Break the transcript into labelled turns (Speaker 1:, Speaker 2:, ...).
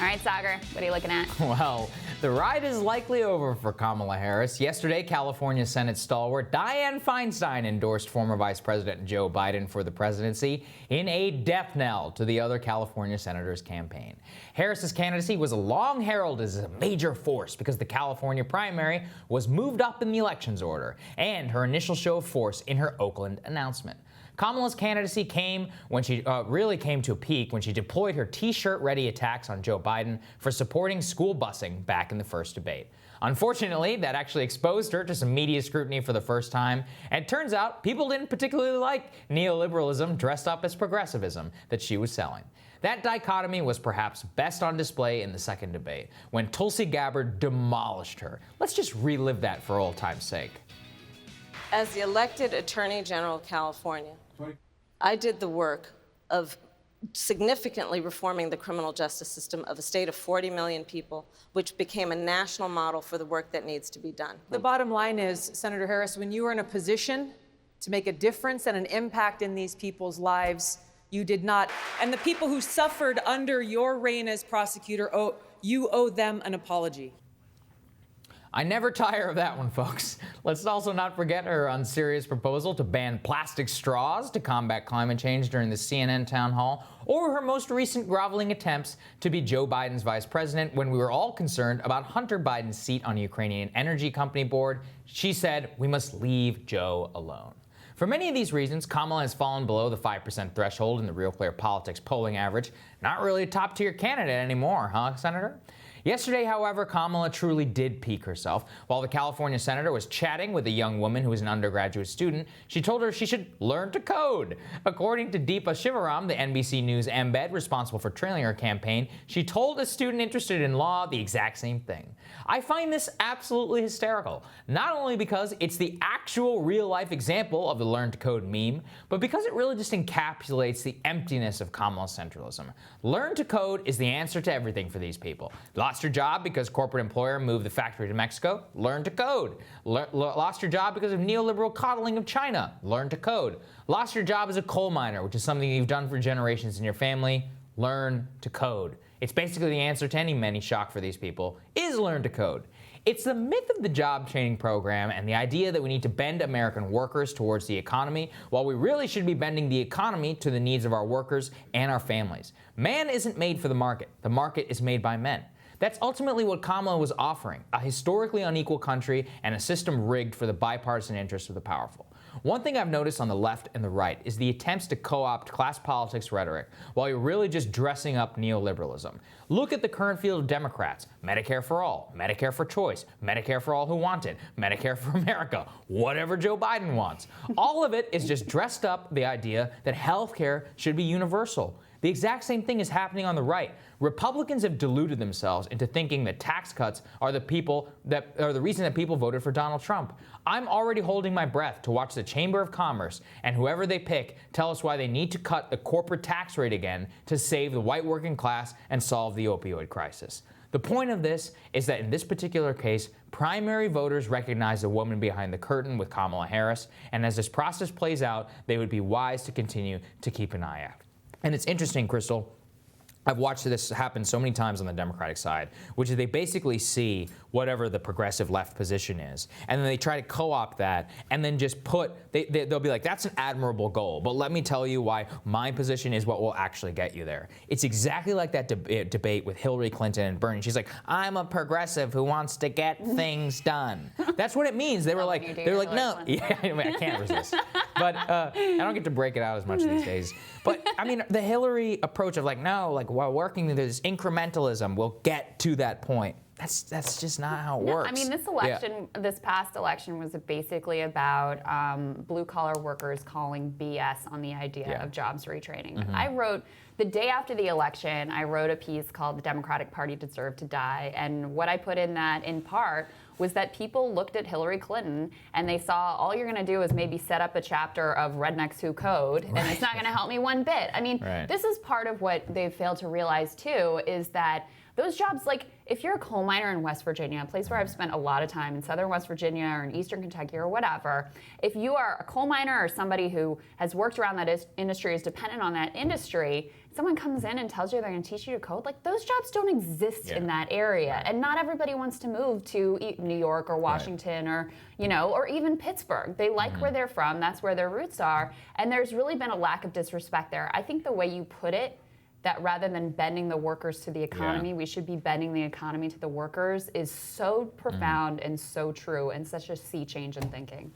Speaker 1: All right, Saagar, what are you looking at?
Speaker 2: Well, the ride is likely over for Kamala Harris. Yesterday, California Senate stalwart Dianne Feinstein endorsed former Vice President Joe Biden for the presidency in a death knell to the other California senators' campaign. Harris's candidacy was long heralded as a major force because the California primary was moved up in the elections order, and her initial show of force in her Oakland announcement. Kamala's candidacy came when she really came to a peak when she deployed her T-shirt-ready attacks on Joe Biden for supporting school busing back in the first debate. Unfortunately, that actually exposed her to some media scrutiny for the first time, and it turns out people didn't particularly like neoliberalism dressed up as progressivism that she was selling. That dichotomy was perhaps best on display in the second debate, when Tulsi Gabbard demolished her. Let's just relive that for old time's sake.
Speaker 3: As the elected Attorney General of California, I did the work of significantly reforming the criminal justice system of a state of 40 million people, which became a national model for the work that needs to be done.
Speaker 4: The bottom line is, Senator Harris, when you were in a position to make a difference and an impact in these people's lives, you did not. And the people who suffered under your reign as prosecutor, you owe them an apology.
Speaker 2: I never tire of that one, folks. Let's also not forget her unserious proposal to ban plastic straws to combat climate change during the CNN town hall, or her most recent groveling attempts to be Joe Biden's vice president when we were all concerned about Hunter Biden's seat on the Ukrainian energy company board. She said, "We must leave Joe alone." For many of these reasons, Kamala has fallen below the 5% threshold in the Real Clear Politics polling average. Not really a top-tier candidate anymore, huh, Senator? Yesterday, however, Kamala truly did peak herself. While the California senator was chatting with a young woman who was an undergraduate student, she told her she should learn to code. According to Deepa Shivaram, the NBC News embed responsible for trailing her campaign, she told a student interested in law the exact same thing. I find this absolutely hysterical, not only because it's the actual real-life example of the learn to code meme, but because it really just encapsulates the emptiness of Kamala's centralism. Learn to code is the answer to everything for these people. Lost your job because corporate employer moved the factory to Mexico? Learn to code. Lost your job because of neoliberal coddling of China? Learn to code. Lost your job as a coal miner, which is something you've done for generations in your family? Learn to code. It's basically the answer to any many shock for these people, is learn to code. It's the myth of the job training program and the idea that we need to bend American workers towards the economy, while we really should be bending the economy to the needs of our workers and our families. Man isn't made for the market is made by men. That's ultimately what Kamala was offering, a historically unequal country and a system rigged for the bipartisan interests of the powerful. One thing I've noticed on the left and the right is the attempts to co-opt class politics rhetoric while you're really just dressing up neoliberalism. Look at the current field of Democrats: Medicare for all, Medicare for choice, Medicare for all who want it, Medicare for America, whatever Joe Biden wants. All of it is just dressed up the idea that health care should be universal. The exact same thing is happening on the right. Republicans have deluded themselves into thinking that tax cuts are the reason that people voted for Donald Trump. I'm already holding my breath to watch the Chamber of Commerce and whoever they pick tell us why they need to cut the corporate tax rate again to save the white working class and solve the opioid crisis. The point of this is that in this particular case, primary voters recognize the woman behind the curtain with Kamala Harris, and as this process plays out, they would be wise to continue to keep an eye out. And it's interesting, Crystal, I've watched this happen so many times on the Democratic side, which is they basically see whatever the progressive left position is, and then they try to co-opt that, and then just they'll be like, that's an admirable goal, but let me tell you why my position is what will actually get you there. It's exactly like that debate with Hillary Clinton and Bernie. She's like, I'm a progressive who wants to get things done. That's what it means. They were like, no, yeah, I mean, I can't resist. But I don't get to break it out as much these days. But I mean, the Hillary approach of like, no, like while working this incrementalism, we'll get to that point. That's just not how it works.
Speaker 1: I mean, this past election was basically about blue-collar workers calling BS on the idea of jobs retraining. Mm-hmm. I wrote, the day after the election, I wrote a piece called "The Democratic Party Deserved to Die," and what I put in that, in part, was that people looked at Hillary Clinton and they saw all you're going to do is maybe set up a chapter of Rednecks Who Code, and it's not going to help me one bit. I mean, this is part of what they've failed to realize, too, is that those jobs, like if you're a coal miner in West Virginia, a place where I've spent a lot of time in southern West Virginia or in eastern Kentucky or whatever, if you are a coal miner or somebody who has worked around that industry, is dependent on that industry, someone comes in and tells you they're going to teach you to code, like those jobs don't exist in that area.
Speaker 2: Right.
Speaker 1: And not everybody wants to move to New York or Washington or, you know, or even Pittsburgh. They like where they're from, that's where their roots are. And there's really been a lack of disrespect there. I think the way you put it, that rather than bending the workers to the economy, we should be bending the economy to the workers, is so profound and so true and such a sea change in thinking.